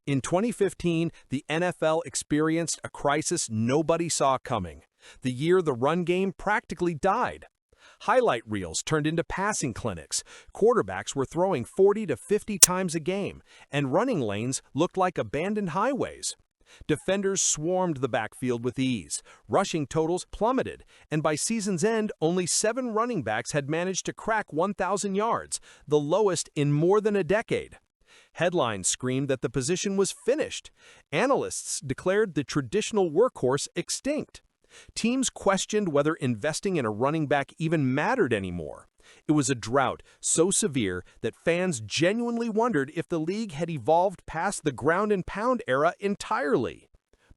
In 2015, the NFL experienced a crisis nobody saw coming. The year the run game practically died. Highlight reels turned into passing clinics, quarterbacks were throwing 40 to 50 times a game, and running lanes looked like abandoned highways. Defenders swarmed the backfield with ease, rushing totals plummeted, and by season's end, only 7 running backs had managed to crack 1,000 yards, the lowest in more than a decade. Headlines screamed that the position was finished. Analysts declared the traditional workhorse extinct. Teams questioned whether investing in a running back even mattered anymore. It was a drought so severe that fans genuinely wondered if the league had evolved past the ground-and-pound era entirely.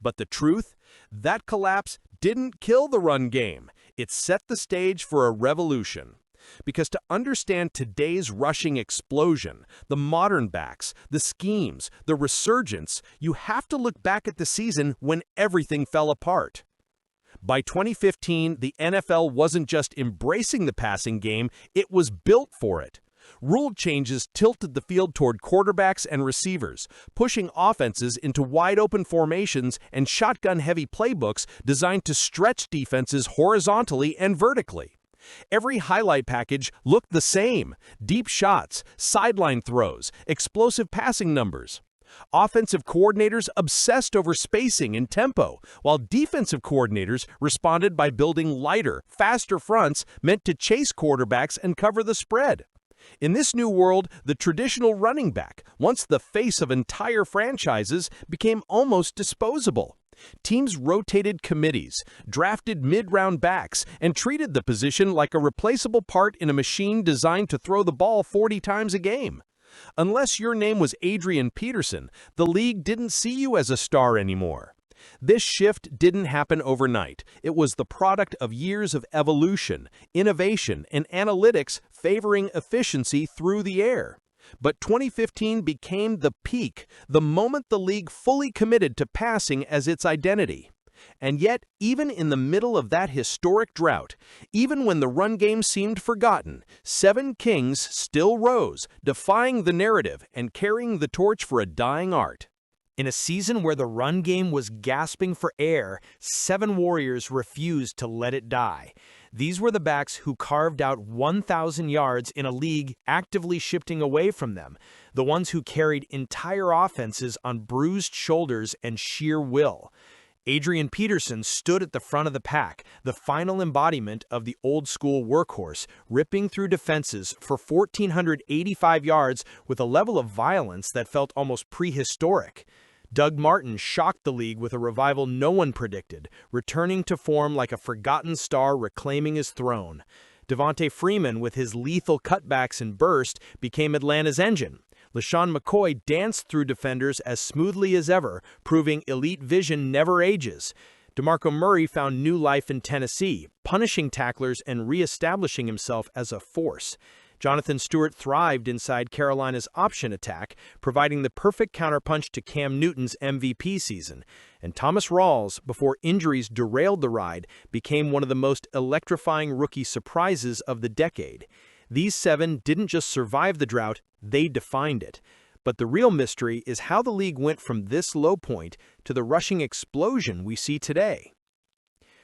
But the truth? That collapse didn't kill the run game. It set the stage for a revolution. Because to understand today's rushing explosion, the modern backs, the schemes, the resurgence, you have to look back at the season when everything fell apart. By 2015, the NFL wasn't just embracing the passing game, it was built for it. Rule changes tilted the field toward quarterbacks and receivers, pushing offenses into wide-open formations and shotgun-heavy playbooks designed to stretch defenses horizontally and vertically. Every highlight package looked the same: deep shots, sideline throws, explosive passing numbers. Offensive coordinators obsessed over spacing and tempo, while defensive coordinators responded by building lighter, faster fronts meant to chase quarterbacks and cover the spread. In this new world, the traditional running back, once the face of entire franchises, became almost disposable. Teams rotated committees, drafted mid-round backs, and treated the position like a replaceable part in a machine designed to throw the ball 40 times a game. Unless your name was Adrian Peterson, the league didn't see you as a star anymore. This shift didn't happen overnight. It was the product of years of evolution, innovation, and analytics favoring efficiency through the air. But 2015 became the peak, the moment the league fully committed to passing as its identity. And yet, even in the middle of that historic drought, even when the run game seemed forgotten, 7 kings still rose, defying the narrative and carrying the torch for a dying art. In a season where the run game was gasping for air, 7 warriors refused to let it die. These were the backs who carved out 1,000 yards in a league actively shifting away from them, the ones who carried entire offenses on bruised shoulders and sheer will. Adrian Peterson stood at the front of the pack, the final embodiment of the old-school workhorse, ripping through defenses for 1,485 yards with a level of violence that felt almost prehistoric. Doug Martin shocked the league with a revival no one predicted, returning to form like a forgotten star reclaiming his throne. Devonta Freeman, with his lethal cutbacks and burst, became Atlanta's engine. LaShawn McCoy danced through defenders as smoothly as ever, proving elite vision never ages. DeMarco Murray found new life in Tennessee, punishing tacklers and reestablishing himself as a force. Jonathan Stewart thrived inside Carolina's option attack, providing the perfect counterpunch to Cam Newton's MVP season. And Thomas Rawls, before injuries derailed the ride, became one of the most electrifying rookie surprises of the decade. These 7 didn't just survive the drought, they defined it. But the real mystery is how the league went from this low point to the rushing explosion we see today.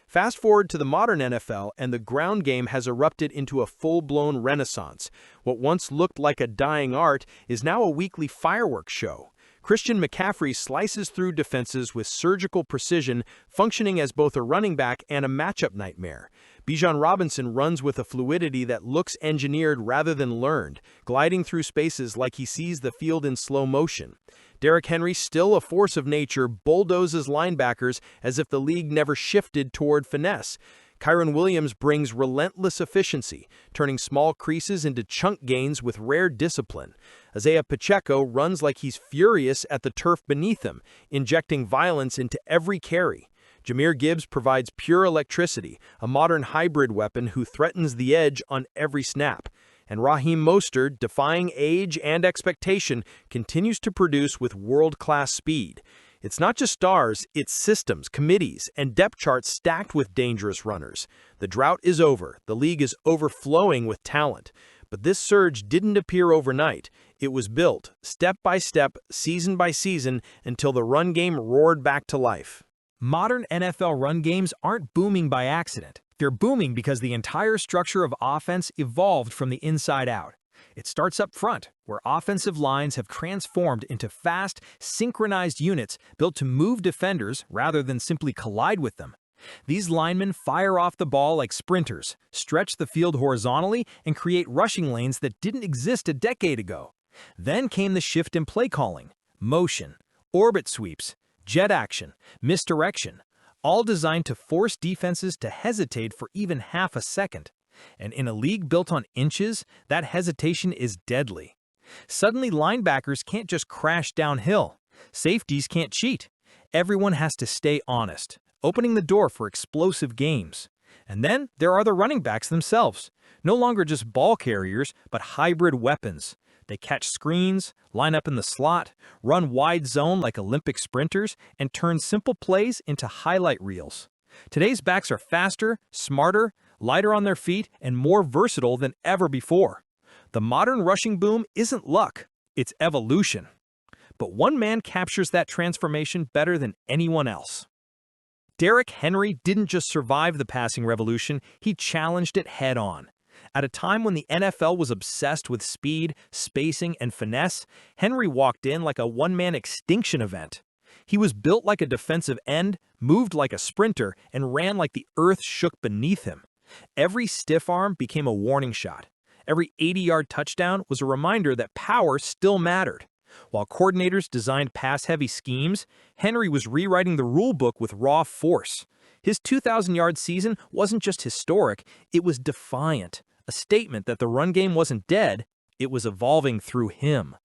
Fast forward to the modern NFL, and the ground game has erupted into a full-blown renaissance. What once looked like a dying art is now a weekly fireworks show. Christian McCaffrey slices through defenses with surgical precision, functioning as both a running back and a matchup nightmare. Bijan Robinson runs with a fluidity that looks engineered rather than learned, gliding through spaces like he sees the field in slow motion. Derrick Henry, still a force of nature, bulldozes linebackers as if the league never shifted toward finesse. Kyren Williams brings relentless efficiency, turning small creases into chunk gains with rare discipline. Isaiah Pacheco runs like he's furious at the turf beneath him, injecting violence into every carry. Jahmyr Gibbs provides pure electricity, a modern hybrid weapon who threatens the edge on every snap. And Raheem Mostert, defying age and expectation, continues to produce with world-class speed. It's not just stars, it's systems, committees, and depth charts stacked with dangerous runners. The drought is over. The league is overflowing with talent. But this surge didn't appear overnight. It was built, step by step, season by season, until the run game roared back to life. Modern NFL run games aren't booming by accident. They're booming because the entire structure of offense evolved from the inside out. It starts up front, where offensive lines have transformed into fast, synchronized units built to move defenders rather than simply collide with them. These linemen fire off the ball like sprinters, stretch the field horizontally, and create rushing lanes that didn't exist a decade ago. Then came the shift in play calling, motion, orbit sweeps, jet action, misdirection, all designed to force defenses to hesitate for even half a second. And in a league built on inches, that hesitation is deadly. Suddenly, linebackers can't just crash downhill. Safeties can't cheat. Everyone has to stay honest, opening the door for explosive games. And then there are the running backs themselves, no longer just ball carriers, but hybrid weapons. They catch screens, line up in the slot, run wide zone like Olympic sprinters, and turn simple plays into highlight reels. Today's backs are faster, smarter, lighter on their feet, and more versatile than ever before. The modern rushing boom isn't luck, it's evolution. But one man captures that transformation better than anyone else. Derrick Henry didn't just survive the passing revolution, he challenged it head-on. At a time when the NFL was obsessed with speed, spacing, and finesse, Henry walked in like a one-man extinction event. He was built like a defensive end, moved like a sprinter, and ran like the earth shook beneath him. Every stiff arm became a warning shot. Every 80-yard touchdown was a reminder that power still mattered. While coordinators designed pass-heavy schemes, Henry was rewriting the rulebook with raw force. His 2,000-yard season wasn't just historic, it was defiant, a statement that the run game wasn't dead, it was evolving through him.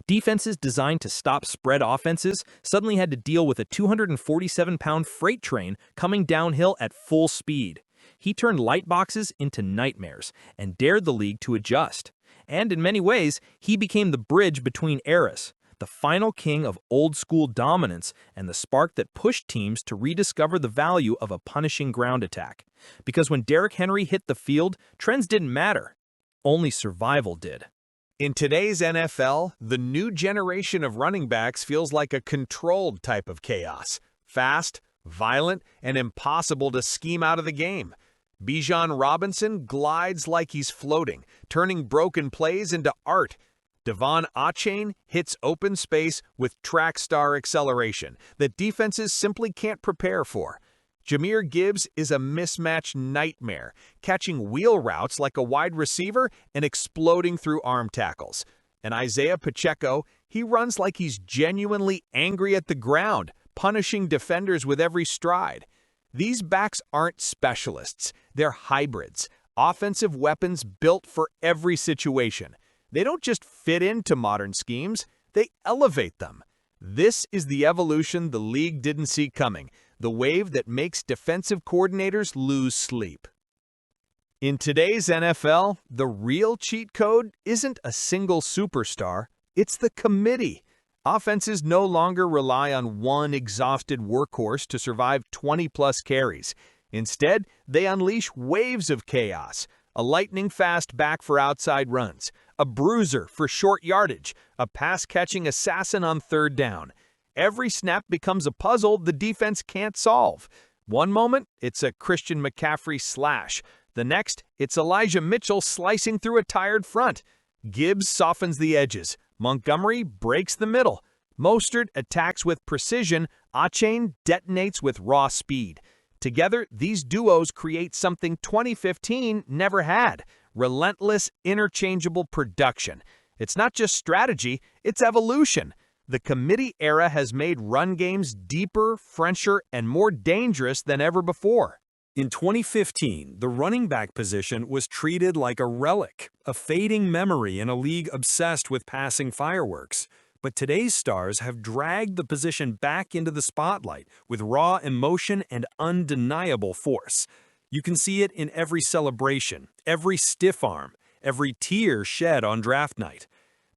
Defenses designed to stop spread offenses suddenly had to deal with a 247-pound freight train coming downhill at full speed. He turned light boxes into nightmares and dared the league to adjust. And in many ways, he became the bridge between eras, the final king of old-school dominance and the spark that pushed teams to rediscover the value of a punishing ground attack. Because when Derrick Henry hit the field, trends didn't matter. Only survival did. In today's NFL, the new generation of running backs feels like a controlled type of chaos. Fast, violent, and impossible to scheme out of the game. Bijan Robinson glides like he's floating, turning broken plays into art. Devon Achane hits open space with track star acceleration that defenses simply can't prepare for. Jahmyr Gibbs is a mismatch nightmare, catching wheel routes like a wide receiver and exploding through arm tackles. And Isaiah Pacheco, he runs like he's genuinely angry at the ground, punishing defenders with every stride. These backs aren't specialists, they're hybrids, offensive weapons built for every situation. They don't just fit into modern schemes, they elevate them. This is the evolution the league didn't see coming, the wave that makes defensive coordinators lose sleep. In today's NFL, the real cheat code isn't a single superstar, it's the committee. Offenses no longer rely on one exhausted workhorse to survive 20-plus carries. Instead, they unleash waves of chaos, a lightning-fast back for outside runs, a bruiser for short yardage, a pass-catching assassin on third down. Every snap becomes a puzzle the defense can't solve. One moment, it's a Christian McCaffrey slash. The next, it's Elijah Mitchell slicing through a tired front. Gibbs softens the edges. Montgomery breaks the middle. Mostert attacks with precision. Achane detonates with raw speed. Together, these duos create something 2015 never had: relentless, interchangeable production. It's not just strategy, it's evolution. The committee era has made run games deeper, fresher, and more dangerous than ever before. In 2015, the running back position was treated like a relic, a fading memory in a league obsessed with passing fireworks. But today's stars have dragged the position back into the spotlight with raw emotion and undeniable force. You can see it in every celebration, every stiff arm, every tear shed on draft night.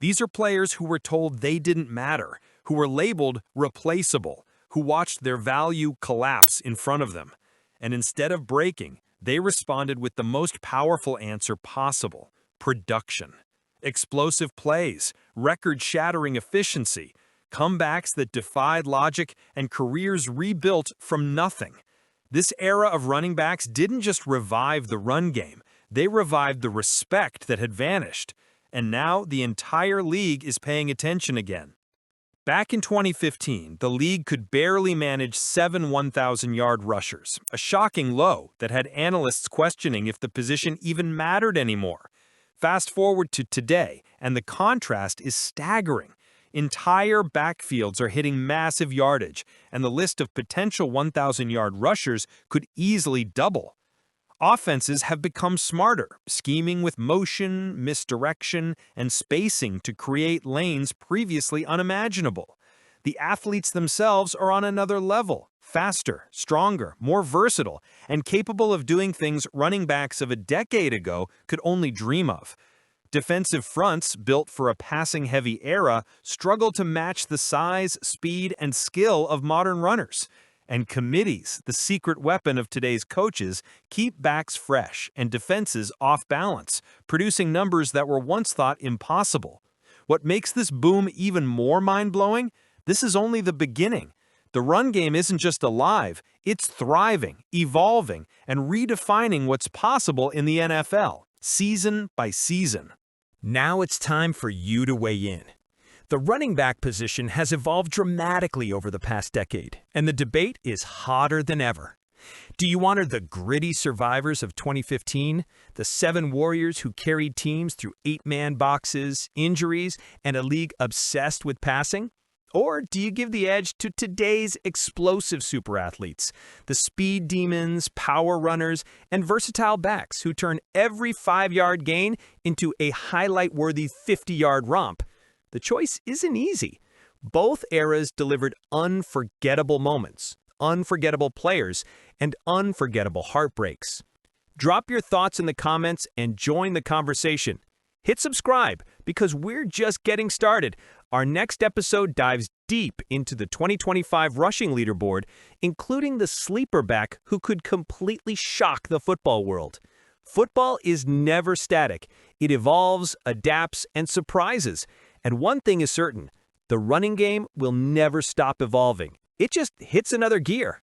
These are players who were told they didn't matter, who were labeled replaceable, who watched their value collapse in front of them. And instead of breaking, they responded with the most powerful answer possible: production. Explosive plays, record-shattering efficiency, comebacks that defied logic, and careers rebuilt from nothing. This era of running backs didn't just revive the run game, they revived the respect that had vanished. And now the entire league is paying attention again. Back in 2015, the league could barely manage 7 1,000-yard rushers, a shocking low that had analysts questioning if the position even mattered anymore. Fast forward to today, and the contrast is staggering. Entire backfields are hitting massive yardage, and the list of potential 1,000-yard rushers could easily double. Offenses have become smarter, scheming with motion, misdirection, and spacing to create lanes previously unimaginable. The athletes themselves are on another level, faster, stronger, more versatile, and capable of doing things running backs of a decade ago could only dream of. Defensive fronts built for a passing-heavy era struggle to match the size, speed, and skill of modern runners. And committees, the secret weapon of today's coaches, keep backs fresh and defenses off balance, producing numbers that were once thought impossible. What makes this boom even more mind-blowing? This is only the beginning. The run game isn't just alive, it's thriving, evolving, and redefining what's possible in the NFL, season by season. Now it's time for you to weigh in. The running back position has evolved dramatically over the past decade, and the debate is hotter than ever. Do you honor the gritty survivors of 2015, the 7 warriors who carried teams through 8-man boxes, injuries, and a league obsessed with passing? Or do you give the edge to today's explosive superathletes, the speed demons, power runners, and versatile backs who turn every 5-yard gain into a highlight-worthy 50-yard romp? The choice isn't easy. Both eras delivered unforgettable moments, unforgettable players, and unforgettable heartbreaks. Drop your thoughts in the comments and join the conversation. Hit subscribe because we're just getting started. Our next episode dives deep into the 2025 rushing leaderboard, including the sleeper back who could completely shock the football world. Football is never static. It evolves, adapts, and surprises. And one thing is certain, the running game will never stop evolving. It just hits another gear.